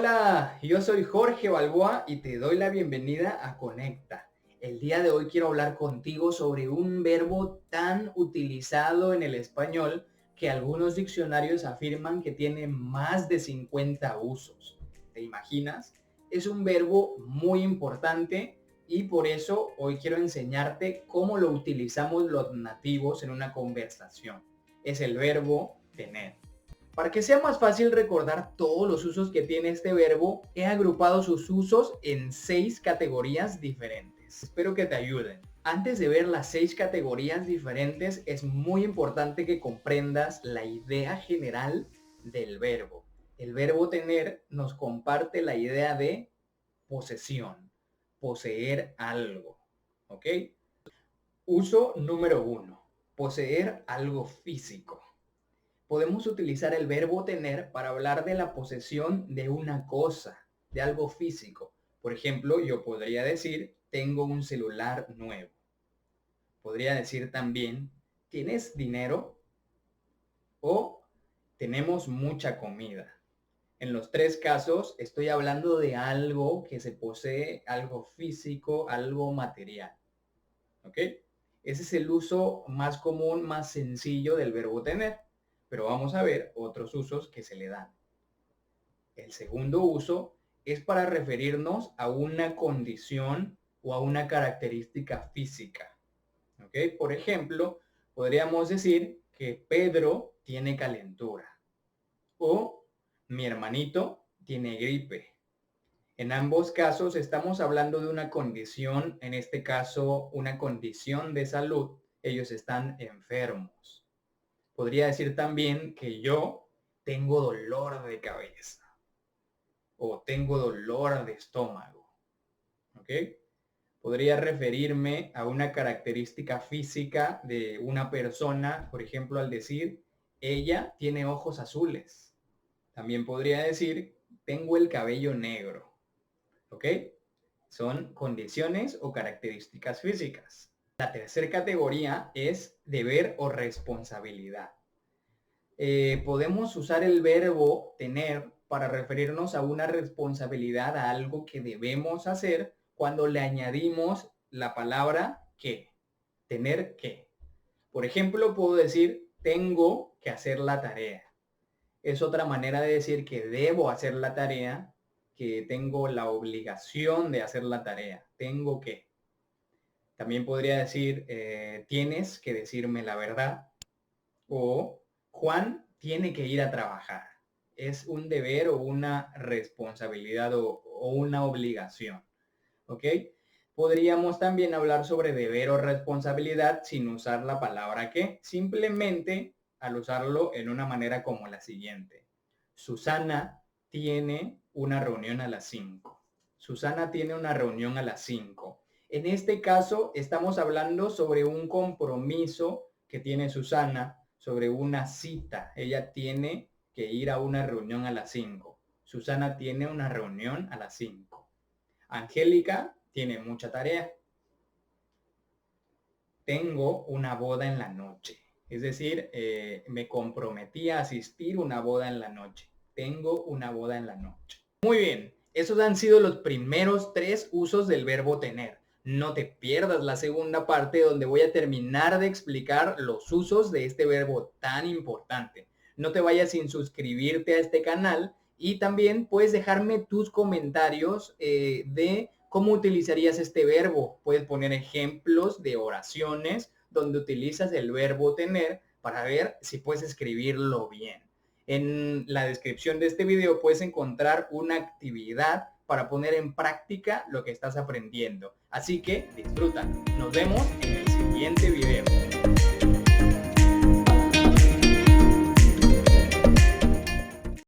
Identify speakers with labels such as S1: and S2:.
S1: Hola, yo soy Jorge Balboa y te doy la bienvenida a Conecta. El día de hoy quiero hablar contigo sobre un verbo tan utilizado en el español que algunos diccionarios afirman que tiene más de 50 usos. ¿Te imaginas? Es un verbo muy importante y por eso hoy quiero enseñarte cómo lo utilizamos los nativos en una conversación. Es el verbo tener. Para que sea más fácil recordar todos los usos que tiene este verbo, he agrupado sus usos en 6 categorías diferentes. Espero que te ayuden. Antes de ver las 6 categorías diferentes, es muy importante que comprendas la idea general del verbo. El verbo tener nos comparte la idea de posesión, poseer algo. ¿Ok? Uso número 1. Poseer algo físico. Podemos utilizar el verbo tener para hablar de la posesión de una cosa, de algo físico. Por ejemplo, yo podría decir, tengo un celular nuevo. Podría decir también, ¿tienes dinero? O tenemos mucha comida. En los 3 casos estoy hablando de algo que se posee, algo físico, algo material. ¿Ok? Ese es el uso más común, más sencillo del verbo tener. Pero vamos a ver otros usos que se le dan. El segundo uso es para referirnos a una condición o a una característica física. ¿Ok? Por ejemplo, podríamos decir que Pedro tiene calentura o mi hermanito tiene gripe. En ambos casos estamos hablando de una condición, en este caso una condición de salud. Ellos están enfermos. Podría decir también que yo tengo dolor de cabeza o tengo dolor de estómago. ¿Ok? Podría referirme a una característica física de una persona, por ejemplo, al decir, ella tiene ojos azules. También podría decir, tengo el cabello negro. ¿Ok? Son condiciones o características físicas. La tercera categoría es deber o responsabilidad. Podemos usar el verbo tener para referirnos a una responsabilidad, a algo que debemos hacer cuando le añadimos la palabra que, tener que. Por ejemplo, puedo decir, tengo que hacer la tarea. Es otra manera de decir que debo hacer la tarea, que tengo la obligación de hacer la tarea. Tengo que. También podría decir, tienes que decirme la verdad. O Juan tiene que ir a trabajar. Es un deber o una responsabilidad o una obligación. ¿Ok? Podríamos también hablar sobre deber o responsabilidad sin usar la palabra que, simplemente al usarlo en una manera como la siguiente. Susana tiene una reunión a las 5. Susana tiene una reunión a las 5. En este caso estamos hablando sobre un compromiso que tiene Susana, sobre una cita. Ella tiene que ir a una reunión a las 5. Susana tiene una reunión a las 5. Angélica tiene mucha tarea. Tengo una boda en la noche. Es decir, me comprometí a asistir a una boda en la noche. Tengo una boda en la noche. Muy bien, esos han sido los primeros 3 usos del verbo tener. No te pierdas la segunda parte donde voy a terminar de explicar los usos de este verbo tan importante. No te vayas sin suscribirte a este canal y también puedes dejarme tus comentarios de cómo utilizarías este verbo. Puedes poner ejemplos de oraciones donde utilizas el verbo tener para ver si puedes escribirlo bien. En la descripción de este video puedes encontrar una actividad para poner en práctica lo que estás aprendiendo. Así que disfruta. Nos vemos en el siguiente video.